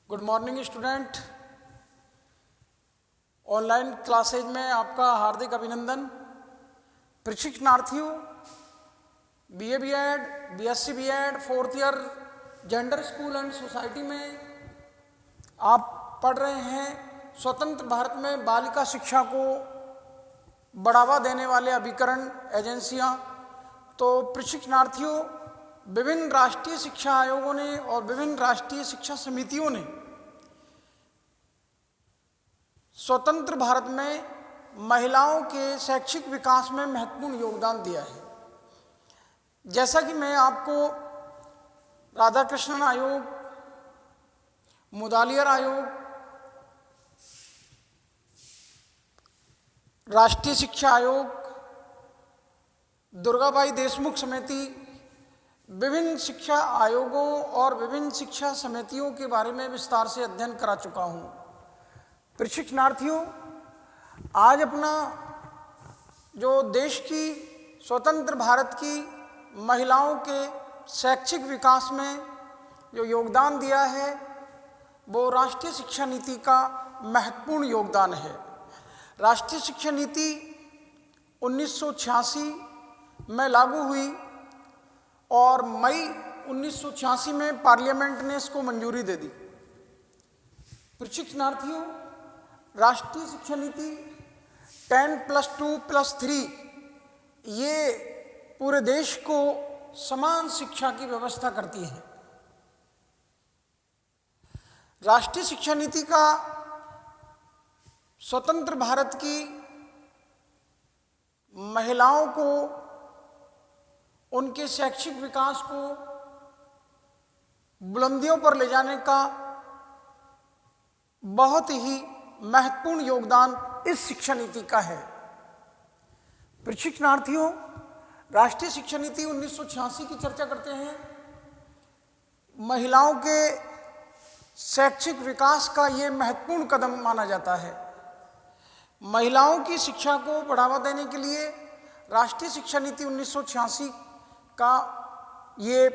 Good morning student. Online classes में आपका हार्दिक अभिनंदन। प्रशिक्षणार्थियों, BA BEd, BSc BEd, fourth year gender school and society में आप पढ़ रहे हैं स्वतंत्र भारत में बालिका शिक्षा को बढ़ावा देने वाले अभिकरण एजेंसियां। तो प्रशिक्षणार्थियों, विभिन्न राष्ट्रीय शिक्षा आयोगों ने और विभिन्न राष्ट्रीय शिक्षा समितियों ने स्वतंत्र भारत में महिलाओं के शैक्षिक विकास में महत्वपूर्ण योगदान दिया है। जैसा कि मैं आपको राधाकृष्णन आयोग, मुदालियर आयोग, राष्ट्रीय शिक्षा आयोग, दुर्गाबाई देशमुख समिति, विभिन्न शिक्षा आयोगों और विभिन्न शिक्षा समितियों के बारे में विस्तार से अध्ययन करा चुका हूं। प्रशिक्षणार्थियों, आज अपना जो देश की स्वतंत्र भारत की महिलाओं के शैक्षिक विकास में जो योगदान दिया है वो राष्ट्रीय शिक्षा नीति का महत्वपूर्ण योगदान है। राष्ट्रीय शिक्षा नीति 1986 में लागू हुई और मई 1986 में पार्लियामेंट ने इसको मंजूरी दे दी। प्रशिक्षणार्थियों, राष्ट्रीय शिक्षा नीति 10+2+3 ये पूरे देश को समान शिक्षा की व्यवस्था करती है। राष्ट्रीय शिक्षा नीति का स्वतंत्र भारत की महिलाओं को उनके शैक्षिक विकास को बुलंदियों पर ले जाने का बहुत ही महत्वपूर्ण योगदान इस शिक्षा नीति का है। प्रशिक्षणार्थियों, राष्ट्रीय शिक्षा नीति 1986 की चर्चा करते हैं। महिलाओं के शैक्षिक विकास का ये महत्वपूर्ण कदम माना जाता है। महिलाओं की शिक्षा को बढ़ावा देने के लिए राष्ट्रीय शिक्षा नीति 1986 का ये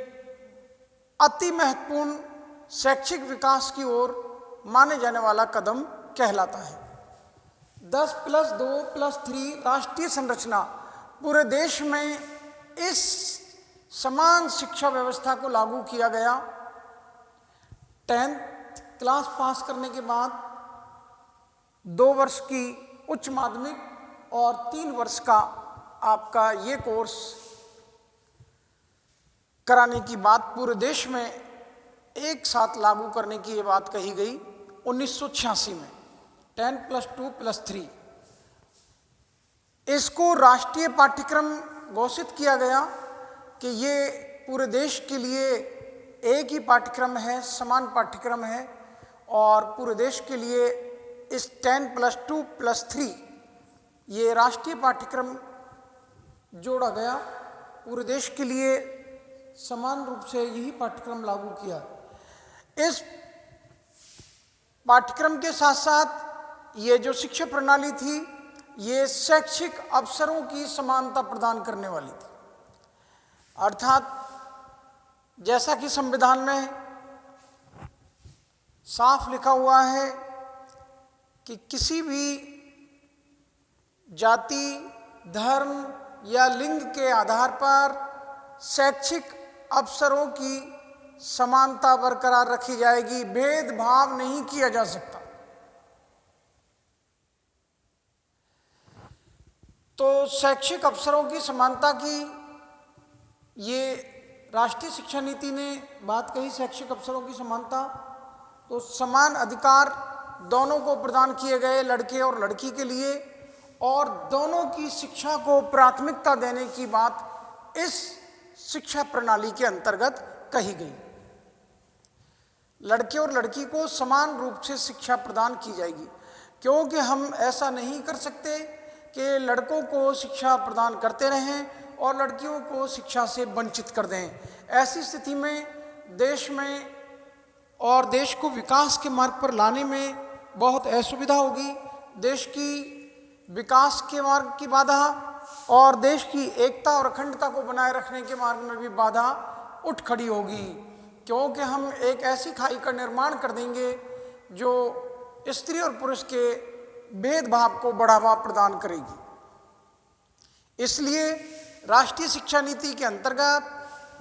अति महत्वपूर्ण शैक्षिक विकास की ओर माने जाने वाला कदम कहलाता है। 10+2+3 राष्ट्रीय संरचना पूरे देश में इस समान शिक्षा व्यवस्था को लागू किया गया। 10th क्लास पास करने के बाद 2 वर्ष की उच्च माध्यमिक और 3 वर्ष का आपका ये कोर्स कराने की बात पूरे देश में एक साथ लागू करने की ये बात कही गई 1986 में। 10+2+3 इसको राष्ट्रीय पाठ्यक्रम घोषित किया गया कि ये पूरे देश के लिए एक ही पाठ्यक्रम है, समान पाठ्यक्रम है और पूरे देश के लिए इस 10+2+3 ये राष्ट्रीय पाठ्यक्रम जोड़ा गया। पूरे देश के लिए समान रूप से यही पाठ्यक्रम लागू किया। इस पाठ्यक्रम के साथ साथ ये जो शिक्षा प्रणाली थी ये शैक्षिक अवसरों की समानता प्रदान करने वाली थी। अर्थात जैसा कि संविधान में साफ लिखा हुआ है कि किसी भी जाति, धर्म या लिंग के आधार पर शैक्षिक अवसरों की समानता बरकरार रखी जाएगी, भेदभाव नहीं किया जा सकता। तो शैक्षिक अवसरों की समानता की ये राष्ट्रीय शिक्षा नीति ने बात कही। शैक्षिक अवसरों की समानता तो समान अधिकार दोनों को प्रदान किए गए, लड़के और लड़की के लिए, और दोनों की शिक्षा को प्राथमिकता देने की बात इस शिक्षा प्रणाली के अंतर्गत कही गई। लड़के और लड़की को समान रूप से शिक्षा प्रदान की जाएगी, क्योंकि हम ऐसा नहीं कर सकते कि लड़कों को शिक्षा प्रदान करते रहें और लड़कियों को शिक्षा से वंचित कर दें। ऐसी स्थिति में देश में और देश को विकास के मार्ग पर लाने में बहुत असुविधा होगी। देश की विकास के मार्ग की बाधा और देश की एकता और अखंडता को बनाए रखने के मार्ग में भी बाधा उठ खड़ी होगी। क्योंकि हम एक ऐसी खाई का निर्माण कर देंगे जो स्त्री और पुरुष के भेदभाव को बढ़ावा प्रदान करेगी। इसलिए राष्ट्रीय शिक्षा नीति के अंतर्गत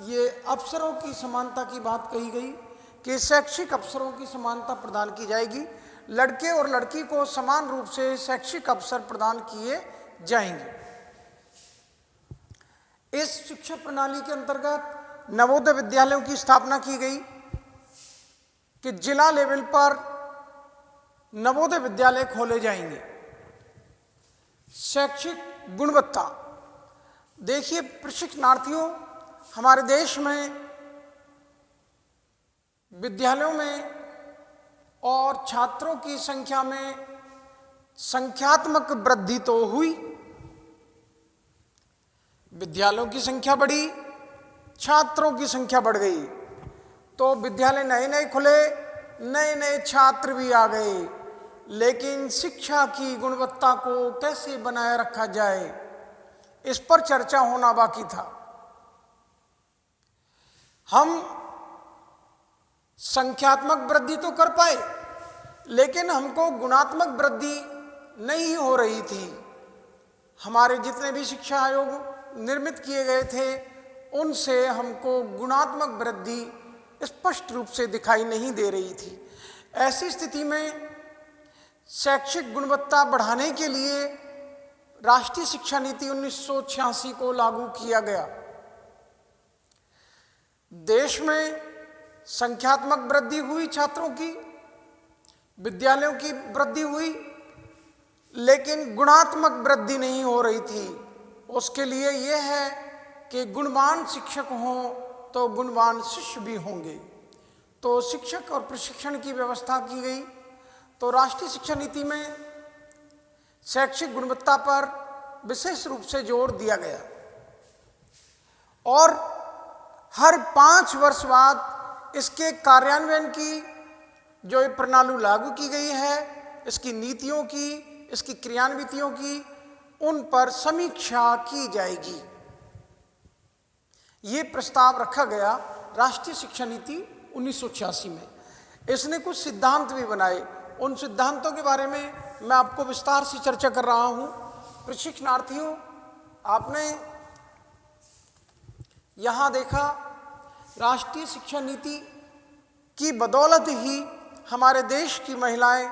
ये अवसरों की समानता की बात कही गई कि शैक्षिक अवसरों की समानता प्रदान की जाएगी। लड़के और लड़की को समान रूप से शैक्षिक अवसर प्रदान किए जाएंगे। इस शिक्षा प्रणाली के अंतर्गत नवोदय विद्यालयों की स्थापना की गई कि जिला लेवल पर नवोदय विद्यालय खोले जाएंगे। शैक्षिक गुणवत्ता, देखिए प्रशिक्षणार्थियों, हमारे देश में विद्यालयों में और छात्रों की संख्या में संख्यात्मक वृद्धि तो हुई, विद्यालयों की संख्या बढ़ी, छात्रों की संख्या बढ़ गई, तो विद्यालय नए नए खुले, नए नए छात्र भी आ गए, लेकिन शिक्षा की गुणवत्ता को कैसे बनाए रखा जाए, इस पर चर्चा होना बाकी था। हम संख्यात्मक वृद्धि तो कर पाए, लेकिन हमको गुणात्मक वृद्धि नहीं हो रही थी। हमारे जितने भी शिक्षा आयोग निर्मित किए गए थे, उनसे हमको गुणात्मक वृद्धि स्पष्ट रूप से दिखाई नहीं दे रही थी। ऐसी स्थिति में शैक्षिक गुणवत्ता बढ़ाने के लिए राष्ट्रीय शिक्षा नीति 1986 को लागू किया गया। देश में संख्यात्मक वृद्धि हुई, छात्रों की, विद्यालयों की वृद्धि हुई, लेकिन गुणात्मक वृद्धि नहीं हो रही थी। उसके लिए यह है कि गुणवान शिक्षक हों तो गुणवान शिष्य भी होंगे। तो शिक्षक और प्रशिक्षण की व्यवस्था की गई। तो राष्ट्रीय शिक्षा नीति में शैक्षिक गुणवत्ता पर विशेष रूप से जोर दिया गया और हर 5 वर्ष बाद इसके कार्यान्वयन की जो ये प्रणाली लागू की गई है, इसकी नीतियों की, इसकी क्रियान्वितियों की, उन पर समीक्षा की जाएगी। ये प्रस्ताव रखा गया राष्ट्रीय शिक्षा नीति 1986 में। इसने कुछ सिद्धांत भी बनाए। उन सिद्धांतों के बारे में मैं आपको विस्तार से चर्चा कर रहा हूं। प्रशिक्षणार्थियों, आपने यहां देखा, राष्ट्रीय शिक्षा नीति की बदौलत ही हमारे देश की महिलाएं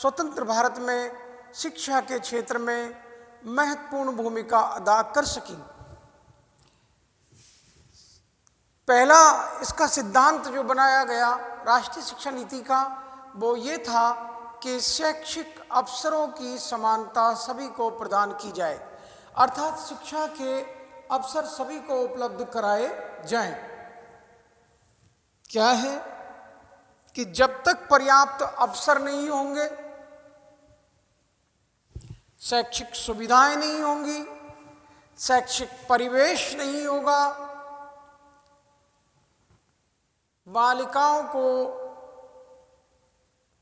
स्वतंत्र भारत में शिक्षा के क्षेत्र में महत्वपूर्ण भूमिका अदा कर सकी। पहला इसका सिद्धांत जो बनाया गया राष्ट्रीय शिक्षा नीति का, वो ये था कि शैक्षिक अवसरों की समानता सभी को प्रदान की जाए, अर्थात शिक्षा के अवसर सभी को उपलब्ध कराए जाएं। क्या है कि जब तक पर्याप्त अवसर नहीं होंगे, शैक्षिक सुविधाएं नहीं होंगी, शैक्षिक परिवेश नहीं होगा, बालिकाओं को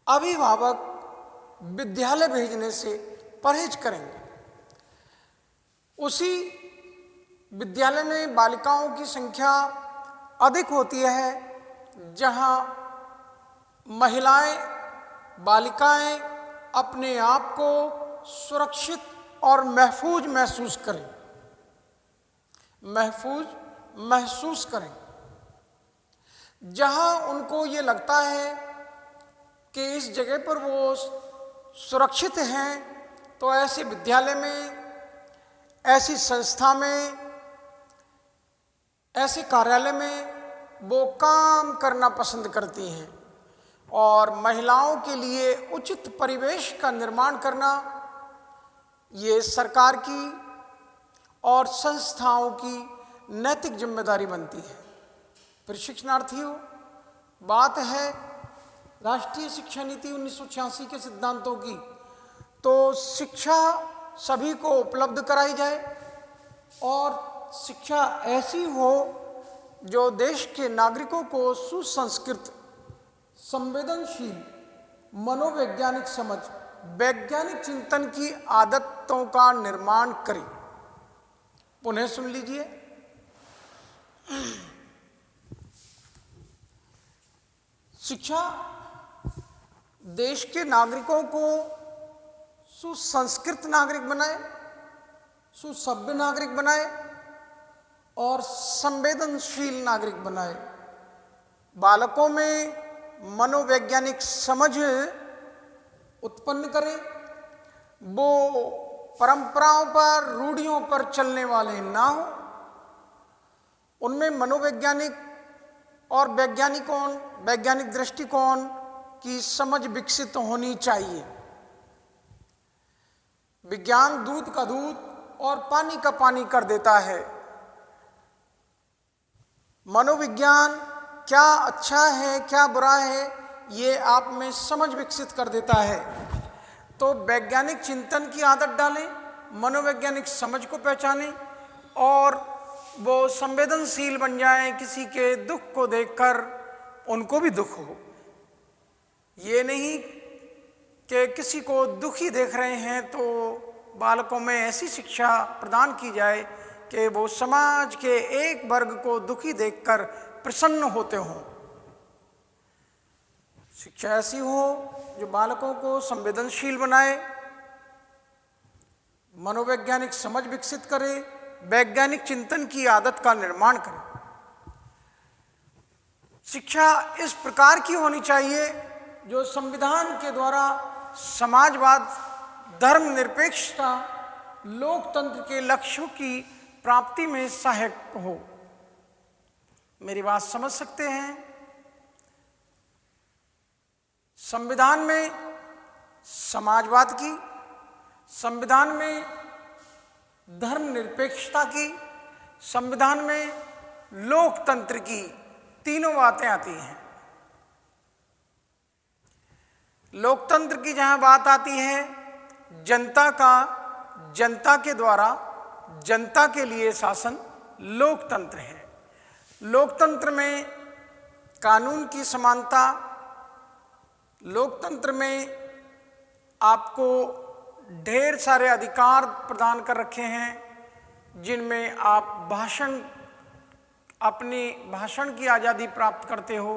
अभिभावक विद्यालय भेजने से परहेज करेंगे। उसी विद्यालय में बालिकाओं की संख्या अधिक होती है जहां महिलाएं, बालिकाएं अपने आप को सुरक्षित और महफूज महसूस करें, महसूस करें, जहां उनको ये लगता है कि इस जगह पर वो सुरक्षित हैं, तो ऐसे विद्यालय में, ऐसी संस्था में, ऐसे कार्यालय में वो काम करना पसंद करती हैं। और महिलाओं के लिए उचित परिवेश का निर्माण करना ये सरकार की और संस्थाओं की नैतिक जिम्मेदारी बनती है। प्रशिक्षणार्थियों, बात है राष्ट्रीय शिक्षा नीति 1986 के सिद्धांतों की, तो शिक्षा सभी को उपलब्ध कराई जाए और शिक्षा ऐसी हो जो देश के नागरिकों को सुसंस्कृत, संवेदनशील, मनोवैज्ञानिक समझ, वैज्ञानिक चिंतन की आदतों का निर्माण करे। पुनः सुन लीजिए। शिक्षा देश के नागरिकों को सुसंस्कृत नागरिक बनाए, सुसभ्य नागरिक बनाए और संवेदनशील नागरिक बनाए। बालकों में मनोवैज्ञानिक समझ उत्पन्न करे, वो परंपराओं पर, रूढ़ियों पर चलने वाले ना हो। उनमें मनोवैज्ञानिक और वैज्ञानिक दृष्टिकोण की समझ विकसित होनी चाहिए। विज्ञान दूध का दूध और पानी का पानी कर देता है। मनोविज्ञान क्या अच्छा है, क्या बुरा है, ये आप में समझ विकसित कर देता है। तो वैज्ञानिक चिंतन की आदत डालें, मनोवैज्ञानिक समझ को पहचानें और वो संवेदनशील बन जाएं। किसी के दुख को देखकर उनको भी दुख हो। ये नहीं कि किसी को दुखी देख रहे हैं तो बालकों में ऐसी शिक्षा प्रदान की जाए कि वो समाज के एक वर्ग को दुखी देखकर प्रसन्न होते हों। शिक्षा ऐसी हो जो बालकों को संवेदनशील बनाए, मनोवैज्ञानिक समझ विकसित करे, वैज्ञानिक चिंतन की आदत का निर्माण करे। शिक्षा इस प्रकार की होनी चाहिए जो संविधान के द्वारा समाजवाद, धर्मनिरपेक्षता, लोकतंत्र के लक्ष्यों की प्राप्ति में सहायक हो। मेरी बात समझ सकते हैं? संविधान में समाजवाद की, संविधान में धर्मनिरपेक्षता की, संविधान में लोकतंत्र की तीनों बातें आती हैं। लोकतंत्र की जहां बात आती है, जनता का जनता के द्वारा जनता के लिए शासन लोकतंत्र है। लोकतंत्र में कानून की समानता, लोकतंत्र में आपको ढेर सारे अधिकार प्रदान कर रखे हैं जिनमें आप अपनी भाषण की आज़ादी प्राप्त करते हो,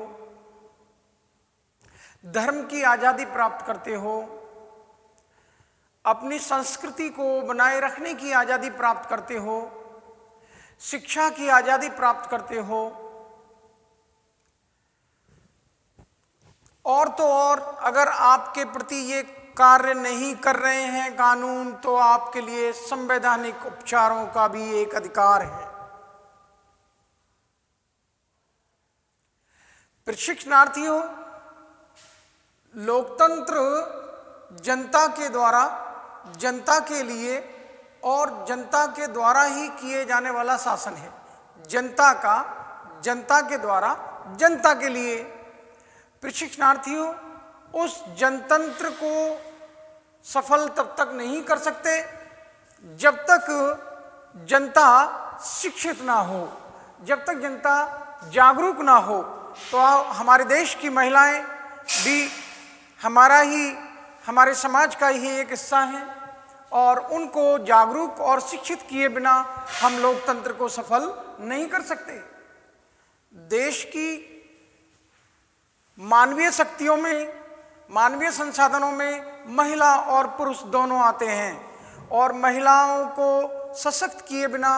धर्म की आज़ादी प्राप्त करते हो, अपनी संस्कृति को बनाए रखने की आज़ादी प्राप्त करते हो, शिक्षा की आज़ादी प्राप्त करते हो। और तो और अगर आपके प्रति ये कार्य नहीं कर रहे हैं कानून, तो आपके लिए संवैधानिक उपचारों का भी एक अधिकार है। प्रशिक्षणार्थियों, लोकतंत्र जनता के द्वारा जनता के लिए और जनता के द्वारा ही किए जाने वाला शासन है। जनता का जनता के द्वारा जनता के लिए। प्रशिक्षणार्थियों, उस जनतंत्र को सफल तब तक नहीं कर सकते जब तक जनता शिक्षित ना हो, जब तक जनता जागरूक ना हो। तो हमारे देश की महिलाएं भी हमारे समाज का ही एक हिस्सा हैं और उनको जागरूक और शिक्षित किए बिना हम लोकतंत्र को सफल नहीं कर सकते। देश की मानवीय शक्तियों में, मानवीय संसाधनों में महिला और पुरुष दोनों आते हैं और महिलाओं को सशक्त किए बिना,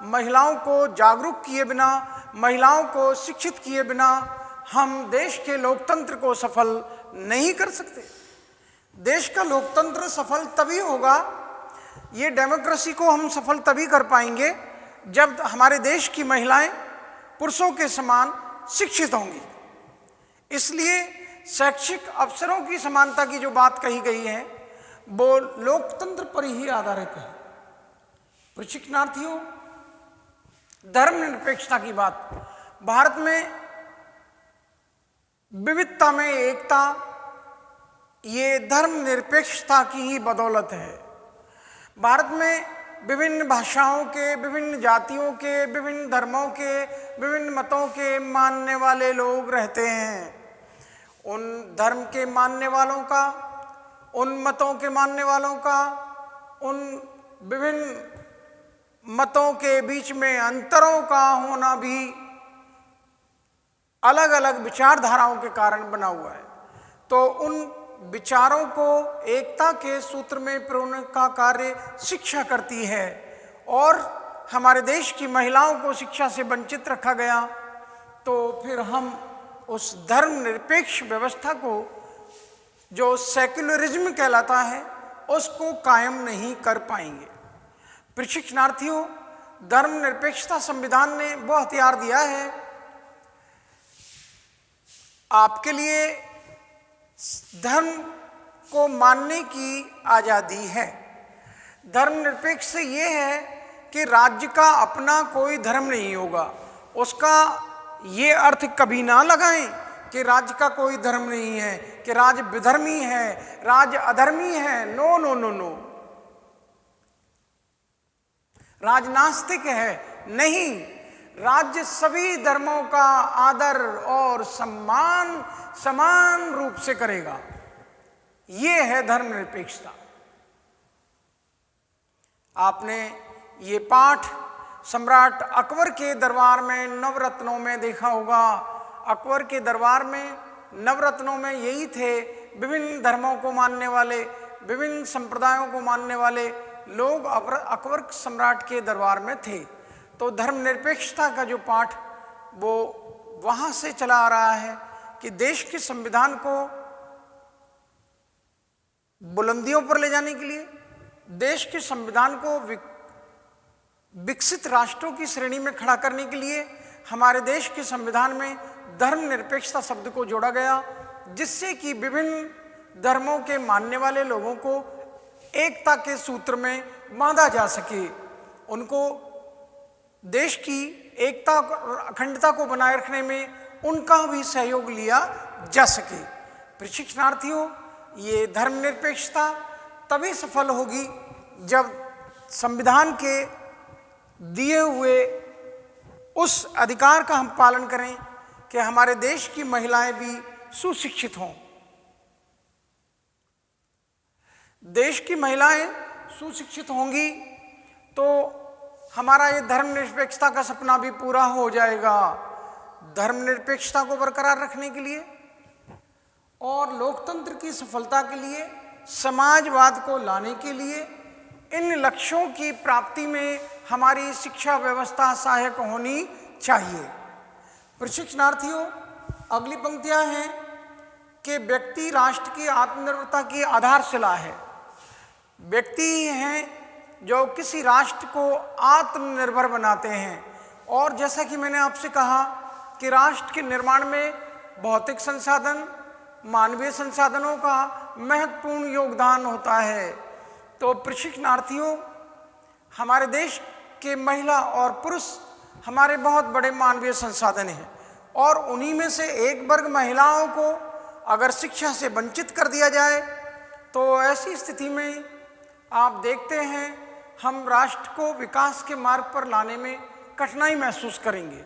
महिलाओं को जागरूक किए बिना, महिलाओं को शिक्षित किए बिना हम देश के लोकतंत्र को सफल नहीं कर सकते। देश का लोकतंत्र सफल तभी होगा, ये डेमोक्रेसी को हम सफल तभी कर पाएंगे जब हमारे देश की महिलाएं पुरुषों के समान शिक्षित होंगी। इसलिए शैक्षिक अवसरों की समानता की जो बात कही गई है वो लोकतंत्र पर ही आधारित है। प्रशिक्षणार्थियों, धर्मनिरपेक्षता की बात, भारत में विविधता में एकता, ये धर्मनिरपेक्षता की ही बदौलत है। भारत में विभिन्न भाषाओं के, विभिन्न जातियों के, विभिन्न धर्मों के, विभिन्न मतों के मानने वाले लोग रहते हैं। उन धर्म के मानने वालों का, उन मतों के मानने वालों का, उन विभिन्न मतों के बीच में अंतरों का होना भी अलग अलग विचारधाराओं के कारण बना हुआ है। तो उन विचारों को एकता के सूत्र में पिरोने का कार्य शिक्षा करती है। और हमारे देश की महिलाओं को शिक्षा से वंचित रखा गया, तो फिर हम उस धर्मनिरपेक्ष व्यवस्था को, जो सेक्युलरिज्म कहलाता है, उसको कायम नहीं कर पाएंगे। प्रशिक्षणार्थियों, धर्मनिरपेक्षता संविधान ने वो हथियार दिया है आपके लिए। धर्म को मानने की आज़ादी है। धर्मनिरपेक्ष से ये है कि राज्य का अपना कोई धर्म नहीं होगा। उसका ये अर्थ कभी ना लगाएं कि राज्य का कोई धर्म नहीं है, कि राज्य विधर्मी है, राज्य अधर्मी है। नो नो नो नो, राज्य नास्तिक है, नहीं। राज्य सभी धर्मों का आदर और सम्मान समान रूप से करेगा। ये है धर्मनिरपेक्षता। आपने ये पाठ सम्राट अकबर के दरबार में नवरत्नों में देखा होगा। अकबर के दरबार में नवरत्नों में यही थे, विभिन्न धर्मों को मानने वाले, विभिन्न संप्रदायों को मानने वाले लोग अकबर सम्राट के दरबार में थे। तो धर्मनिरपेक्षता का जो पाठ वो वहाँ से चला आ रहा है कि देश के संविधान को बुलंदियों पर ले जाने के लिए, देश के संविधान को विकसित राष्ट्रों की श्रेणी में खड़ा करने के लिए हमारे देश के संविधान में धर्मनिरपेक्षता शब्द को जोड़ा गया, जिससे कि विभिन्न धर्मों के मानने वाले लोगों को एकता के सूत्र में बांधा जा सके, उनको देश की एकता अखंडता को बनाए रखने में उनका भी सहयोग लिया जा सके। प्रशिक्षणार्थियों, ये धर्मनिरपेक्षता तभी सफल होगी जब संविधान के दिए हुए उस अधिकार का हम पालन करें कि हमारे देश की महिलाएं भी सुशिक्षित हों। देश की महिलाएं सुशिक्षित होंगी तो हमारा ये धर्मनिरपेक्षता का सपना भी पूरा हो जाएगा। धर्मनिरपेक्षता को बरकरार रखने के लिए और लोकतंत्र की सफलता के लिए, समाजवाद को लाने के लिए, इन लक्ष्यों की प्राप्ति में हमारी शिक्षा व्यवस्था सहायक होनी चाहिए। प्रशिक्षणार्थियों, अगली पंक्तियां हैं कि व्यक्ति राष्ट्र की आत्मनिर्भरता की आधारशिला है। व्यक्ति हैं जो किसी राष्ट्र को आत्मनिर्भर बनाते हैं। और जैसा कि मैंने आपसे कहा कि राष्ट्र के निर्माण में भौतिक संसाधन, मानवीय संसाधनों का महत्वपूर्ण योगदान होता है। तो प्रशिक्षणार्थियों, हमारे देश के महिला और पुरुष हमारे बहुत बड़े मानवीय संसाधन हैं, और उन्हीं में से एक वर्ग महिलाओं को अगर शिक्षा से वंचित कर दिया जाए तो ऐसी स्थिति में आप देखते हैं हम राष्ट्र को विकास के मार्ग पर लाने में कठिनाई महसूस करेंगे।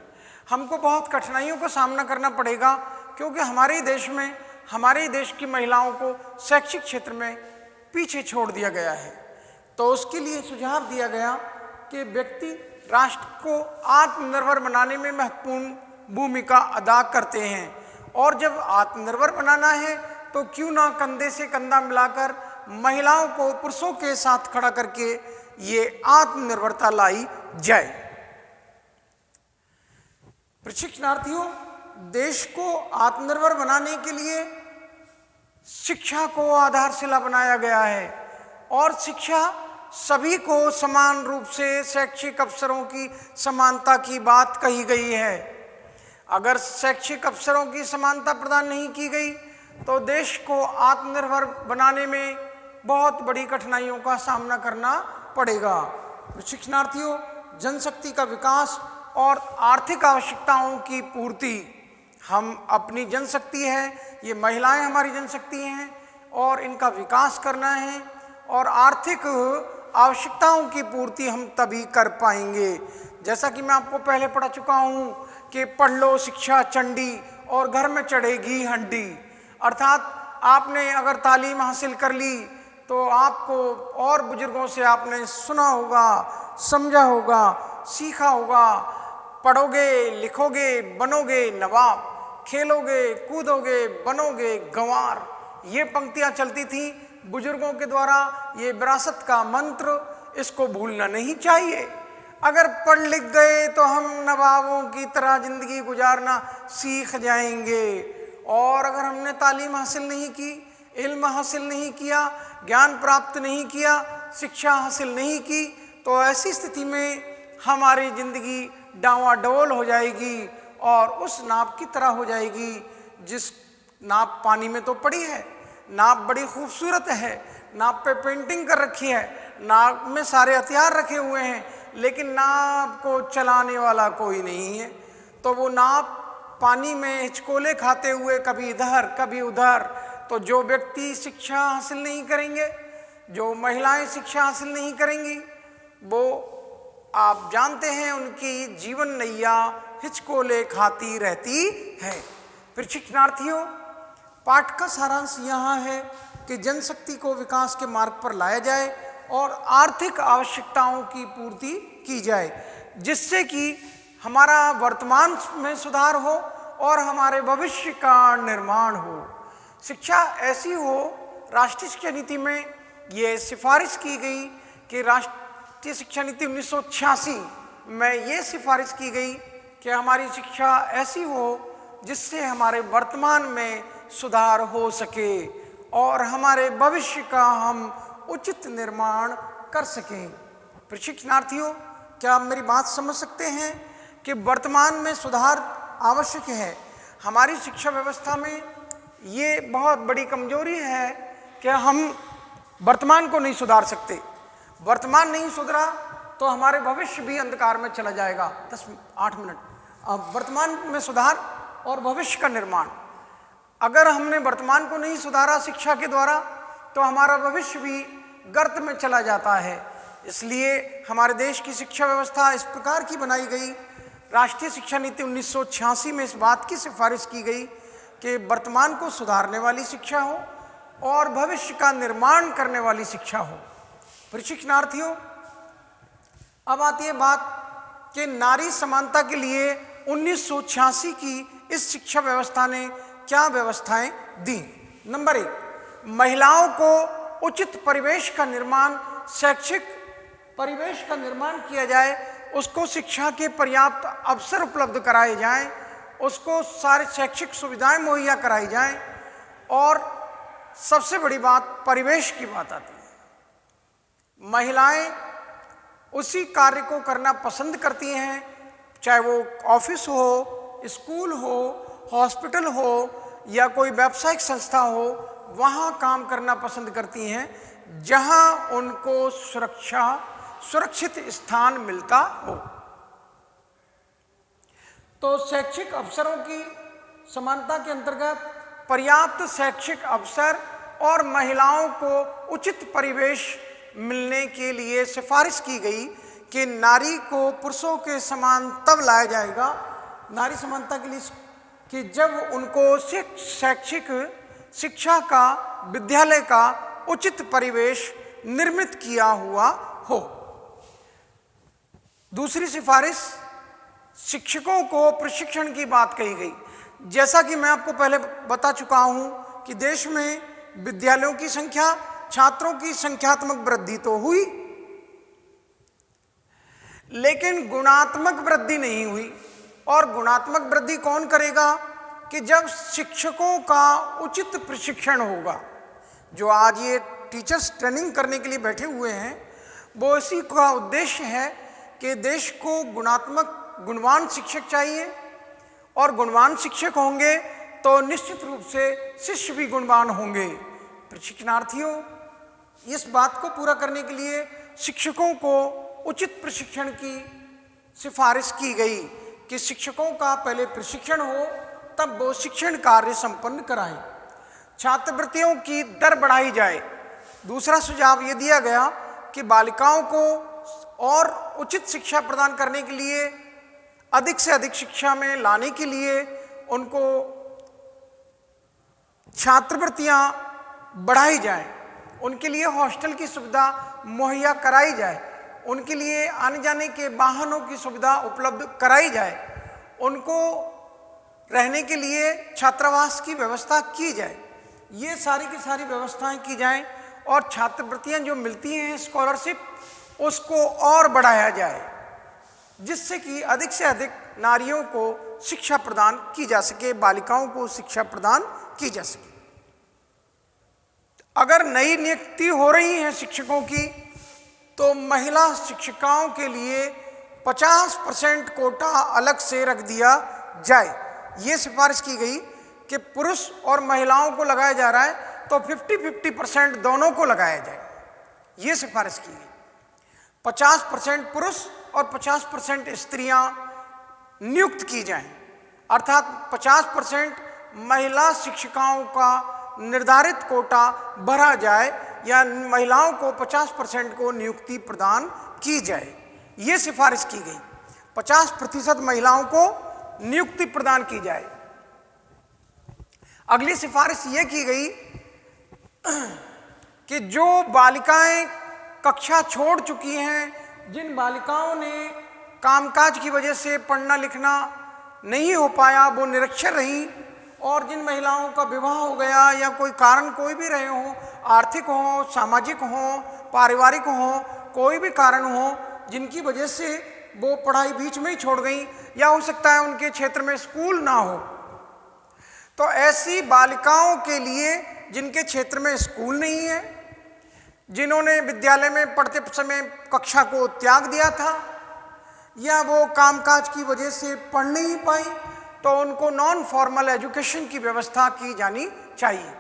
हमको बहुत कठिनाइयों का सामना करना पड़ेगा, क्योंकि हमारे देश में, हमारे देश की महिलाओं को शैक्षिक क्षेत्र में पीछे छोड़ दिया गया है। तो उसके लिए सुझाव दिया गया कि व्यक्ति राष्ट्र को आत्मनिर्भर बनाने में महत्वपूर्ण भूमिका अदा करते हैं, और जब आत्मनिर्भर बनाना है तो क्यों ना कंधे से कंधा मिलाकर महिलाओं को पुरुषों के साथ खड़ा करके ये आत्मनिर्भरता लाई जाए। प्रशिक्षणार्थियों, देश को आत्मनिर्भर बनाने के लिए शिक्षा को आधारशिला बनाया गया है, और शिक्षा सभी को समान रूप से शैक्षिक अवसरों की समानता की बात कही गई है। अगर शैक्षिक अवसरों की समानता प्रदान नहीं की गई तो देश को आत्मनिर्भर बनाने में बहुत बड़ी कठिनाइयों का सामना करना पड़ेगा। प्रशिक्षणार्थियों, जनशक्ति का विकास और आर्थिक आवश्यकताओं की पूर्ति, हम अपनी जनशक्ति है, ये महिलाएं हमारी जनशक्ति हैं, और इनका विकास करना है, और आर्थिक आवश्यकताओं की पूर्ति हम तभी कर पाएंगे। जैसा कि मैं आपको पहले पढ़ा चुका हूँ कि पढ़ लो शिक्षा चंडी और घर में चढ़ेगी हंडी। अर्थात आपने अगर तालीम हासिल कर ली तो आपको और बुजुर्गों से आपने सुना होगा, समझा होगा, सीखा होगा, पढ़ोगे, लिखोगे, बनोगे नवाब। खेलोगे कूदोगे बनोगे गंवार, ये पंक्तियां चलती थी बुजुर्गों के द्वारा। ये विरासत का मंत्र, इसको भूलना नहीं चाहिए। अगर पढ़ लिख गए तो हम नवाबों की तरह जिंदगी गुजारना सीख जाएंगे, और अगर हमने तालीम हासिल नहीं की, इल्म हासिल नहीं किया, ज्ञान प्राप्त नहीं किया, शिक्षा हासिल नहीं की, तो ऐसी स्थिति में हमारी जिंदगी डांवाडोल हो जाएगी और उस नाव की तरह हो जाएगी जिस नाव पानी में तो पड़ी है, नाव बड़ी खूबसूरत है, नाव पे पेंटिंग कर रखी है, नाव में सारे हथियार रखे हुए हैं, लेकिन नाव को चलाने वाला कोई नहीं है। तो वो नाव पानी में हिचकोले खाते हुए कभी इधर कभी उधर। तो जो व्यक्ति शिक्षा हासिल नहीं करेंगे, जो महिलाएं शिक्षा हासिल नहीं करेंगी, वो आप जानते हैं उनकी जीवन नैया हिचकोले खाती रहती है। प्रशिक्षणार्थियों, पाठ का सारांश यहाँ है कि जनशक्ति को विकास के मार्ग पर लाया जाए और आर्थिक आवश्यकताओं की पूर्ति की जाए, जिससे कि हमारा वर्तमान में सुधार हो और हमारे भविष्य का निर्माण हो। शिक्षा ऐसी हो, राष्ट्रीय शिक्षा नीति में ये सिफारिश की गई कि राष्ट्रीय शिक्षा नीति 1986 में ये सिफारिश की गई कि हमारी शिक्षा ऐसी हो जिससे हमारे वर्तमान में सुधार हो सके और हमारे भविष्य का हम उचित निर्माण कर सकें। प्रशिक्षणार्थियों, क्या आप मेरी बात समझ सकते हैं कि वर्तमान में सुधार आवश्यक है। हमारी शिक्षा व्यवस्था में ये बहुत बड़ी कमजोरी है कि हम वर्तमान को नहीं सुधार सकते। वर्तमान नहीं सुधरा तो हमारे भविष्य भी अंधकार में चला जाएगा। 8 मिनट। अब वर्तमान में सुधार और भविष्य का निर्माण, अगर हमने वर्तमान को नहीं सुधारा शिक्षा के द्वारा तो हमारा भविष्य भी गर्त में चला जाता है। इसलिए हमारे देश की शिक्षा व्यवस्था इस प्रकार की बनाई गई। राष्ट्रीय शिक्षा नीति 1986 में इस बात की सिफारिश की गई कि वर्तमान को सुधारने वाली शिक्षा हो और भविष्य का निर्माण करने वाली शिक्षा हो। प्रशिक्षणार्थियों, अब आती है बात कि नारी समानता के लिए 1986 की इस शिक्षा व्यवस्था ने क्या व्यवस्थाएं दी। नंबर 1, महिलाओं को उचित परिवेश का निर्माण, शैक्षिक परिवेश का निर्माण किया जाए, उसको शिक्षा के पर्याप्त अवसर उपलब्ध कराए जाएं, उसको सारे शैक्षिक सुविधाएं मुहैया कराई जाएं। और सबसे बड़ी बात परिवेश की बात आती है। महिलाएं उसी कार्य को करना पसंद करती हैं, चाहे वो ऑफिस हो, स्कूल हो, हॉस्पिटल हो या कोई व्यावसायिक संस्था हो, वहाँ काम करना पसंद करती हैं जहाँ उनको सुरक्षित स्थान मिलता हो। तो शैक्षिक अवसरों की समानता के अंतर्गत पर्याप्त शैक्षिक अवसर और महिलाओं को उचित परिवेश मिलने के लिए सिफारिश की गई कि नारी को पुरुषों के समान तब लाया जाएगा, नारी समानता के लिए, कि जब उनको शैक्षिक शिक्षा का, विद्यालय का उचित परिवेश निर्मित किया हुआ हो। दूसरी सिफारिश, शिक्षकों को प्रशिक्षण की बात कही गई। जैसा कि मैं आपको पहले बता चुका हूं कि देश में विद्यालयों की संख्या, छात्रों की संख्यात्मक वृद्धि तो हुई, लेकिन गुणात्मक वृद्धि नहीं हुई। और गुणात्मक वृद्धि कौन करेगा कि जब शिक्षकों का उचित प्रशिक्षण होगा। जो आज ये टीचर्स ट्रेनिंग करने के लिए बैठे हुए हैं, वो इसी का उद्देश्य है कि देश को गुणवान शिक्षक चाहिए, और गुणवान शिक्षक होंगे तो निश्चित रूप से शिष्य भी गुणवान होंगे। प्रशिक्षणार्थियों, इस बात को पूरा करने के लिए शिक्षकों को उचित प्रशिक्षण की सिफारिश की गई कि शिक्षकों का पहले प्रशिक्षण हो, तब वो शिक्षण कार्य संपन्न कराएं। छात्रवृत्तियों की दर बढ़ाई जाए। दूसरा सुझाव ये दिया गया कि बालिकाओं को और उचित शिक्षा प्रदान करने के लिए, अधिक से अधिक शिक्षा में लाने के लिए उनको छात्रवृत्तियां बढ़ाई जाए, उनके लिए हॉस्टल की सुविधा मुहैया कराई जाए, उनके लिए आने जाने के वाहनों की सुविधा उपलब्ध कराई जाए, उनको रहने के लिए छात्रावास की व्यवस्था की जाए, ये सारी की सारी व्यवस्थाएं की जाएं और छात्रवृत्तियां जो मिलती हैं स्कॉलरशिप उसको और बढ़ाया जाए, जिससे कि अधिक से अधिक नारियों को शिक्षा प्रदान की जा सके, बालिकाओं को शिक्षा प्रदान की जा सके। अगर नई नियुक्ति हो रही है शिक्षकों की तो महिला शिक्षिकाओं के लिए 50% कोटा अलग से रख दिया जाए। ये सिफारिश की गई कि पुरुष और महिलाओं को लगाया जा रहा है तो 50-50% दोनों को लगाया जाए, ये सिफारिश की गई। 50% पुरुष और 50% स्त्रियां नियुक्त की जाएं, अर्थात 50% महिला शिक्षिकाओं का निर्धारित कोटा भरा जाए या महिलाओं को 50% को नियुक्ति प्रदान की जाए, ये सिफारिश की गई। 50% महिलाओं को नियुक्ति प्रदान की जाए। अगली सिफारिश ये की गई कि जो बालिकाएं कक्षा छोड़ चुकी हैं, जिन बालिकाओं ने कामकाज की वजह से पढ़ना लिखना नहीं हो पाया, वो निरक्षर रहीं, और जिन महिलाओं का विवाह हो गया या कोई कारण कोई भी रहे हो, आर्थिक हो, सामाजिक हो, पारिवारिक हो, कोई भी कारण हो, जिनकी वजह से वो पढ़ाई बीच में ही छोड़ गई या हो सकता है उनके क्षेत्र में स्कूल ना हो, तो ऐसी बालिकाओं के लिए जिनके क्षेत्र में स्कूल नहीं है, जिन्होंने विद्यालय में पढ़ते समय कक्षा को त्याग दिया था या वो कामकाज की वजह से पढ़ नहीं पाई, तो उनको नॉन फॉर्मल एजुकेशन की व्यवस्था की जानी चाहिए,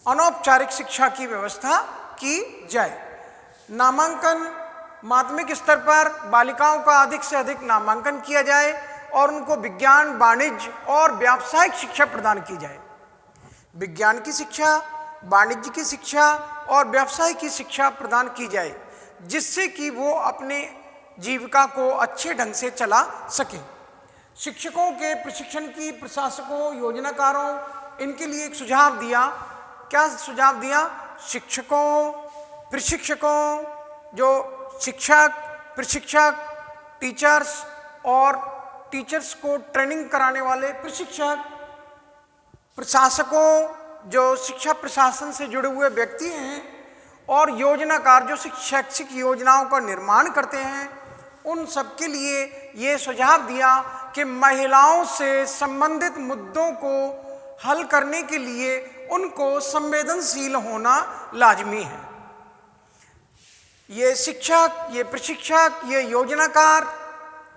अनौपचारिक शिक्षा की व्यवस्था की जाए। नामांकन माध्यमिक स्तर पर बालिकाओं का अधिक से अधिक नामांकन किया जाए और उनको विज्ञान, वाणिज्य और व्यावसायिक शिक्षा प्रदान की जाए। विज्ञान की शिक्षा, वाणिज्य की शिक्षा और व्यवसाय की शिक्षा प्रदान की जाए, जिससे कि वो अपने जीविका को अच्छे ढंग से चला सके। शिक्षकों के प्रशिक्षण की, प्रशासकों, योजनाकारों, इनके लिए एक सुझाव दिया। क्या सुझाव दिया? शिक्षकों, प्रशिक्षकों, जो शिक्षक, प्रशिक्षक, टीचर्स और टीचर्स को ट्रेनिंग कराने वाले प्रशिक्षक, प्रशासकों जो शिक्षा प्रशासन से जुड़े हुए व्यक्ति हैं, और योजनाकार जो शैक्षिक योजनाओं का निर्माण करते हैं, उन सब के लिए ये सुझाव दिया कि महिलाओं से संबंधित मुद्दों को हल करने के लिए उनको संवेदनशील होना लाजमी है। ये शिक्षक, ये प्रशिक्षक, ये योजनाकार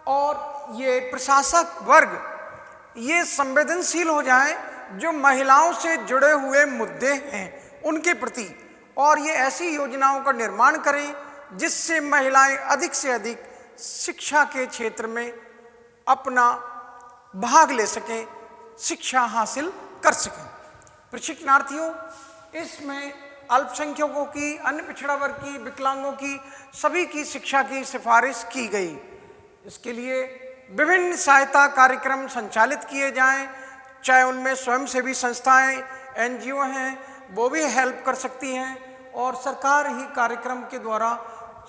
और ये प्रशासक वर्ग ये संवेदनशील हो जाए जो महिलाओं से जुड़े हुए मुद्दे हैं उनके प्रति, और ये ऐसी योजनाओं का निर्माण करें जिससे महिलाएं अधिक से अधिक शिक्षा के क्षेत्र में अपना भाग ले सकें, शिक्षा हासिल कर सकें। प्रशिक्षणार्थियों, इसमें अल्पसंख्यकों की, अन्य पिछड़ा वर्ग की, विकलांगों की, सभी की शिक्षा की सिफारिश की गई। इसके लिए विभिन्न सहायता कार्यक्रम संचालित किए जाएं, चाहे उनमें स्वयंसेवी संस्थाएं, एनजीओ हैं, वो भी हेल्प कर सकती हैं, और सरकार ही कार्यक्रम के द्वारा,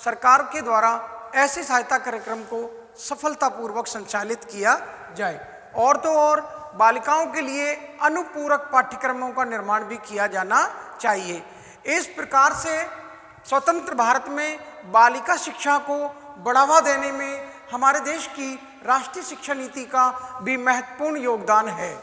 सरकार के द्वारा ऐसे सहायता कार्यक्रम को सफलतापूर्वक संचालित किया जाए। और तो और बालिकाओं के लिए अनुपूरक पाठ्यक्रमों का निर्माण भी किया जाना चाहिए। इस प्रकार से स्वतंत्र भारत में बालिका शिक्षा को बढ़ावा देने में हमारे देश की राष्ट्रीय शिक्षा नीति का भी महत्वपूर्ण योगदान है।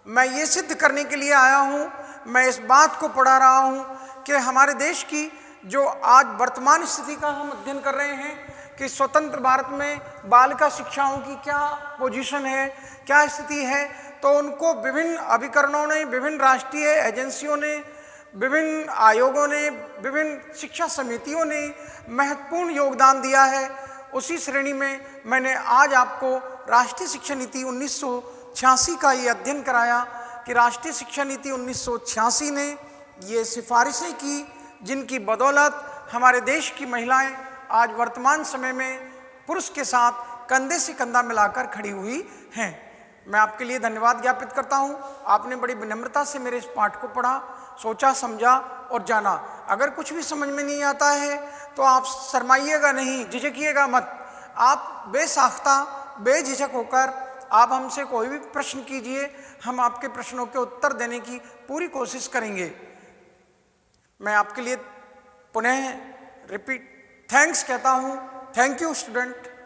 मैं ये सिद्ध करने के लिए आया हूँ, मैं इस बात को पढ़ा रहा हूँ कि हमारे देश की जो आज वर्तमान स्थिति का हम अध्ययन कर रहे हैं कि स्वतंत्र भारत में बालिका शिक्षाओं की क्या पोजीशन है, क्या स्थिति है, तो उनको विभिन्न अभिकरणों ने, विभिन्न राष्ट्रीय एजेंसियों ने, विभिन्न आयोगों ने, विभिन्न शिक्षा समितियों ने महत्वपूर्ण योगदान दिया है। उसी श्रेणी में मैंने आज आपको राष्ट्रीय शिक्षा नीति 1986 का ये अध्ययन कराया कि राष्ट्रीय शिक्षा नीति 1986 ने ये सिफारिशें की जिनकी बदौलत हमारे देश की महिलाएं आज वर्तमान समय में पुरुष के साथ कंधे से कंधा मिलाकर खड़ी हुई हैं। मैं आपके लिए धन्यवाद ज्ञापित करता हूं। आपने बड़ी विनम्रता से मेरे इस पाठ को पढ़ा, सोचा, समझा और जाना। अगर कुछ भी समझ में नहीं आता है तो आप शर्माइएगा नहीं, झिझकिएगा मत। आप बेसाख्ता, बेझिझक होकर आप हमसे कोई भी प्रश्न कीजिए, हम आपके प्रश्नों के उत्तर देने की पूरी कोशिश करेंगे। मैं आपके लिए पुनः रिपीट थैंक्स कहता हूँ। Thank you student.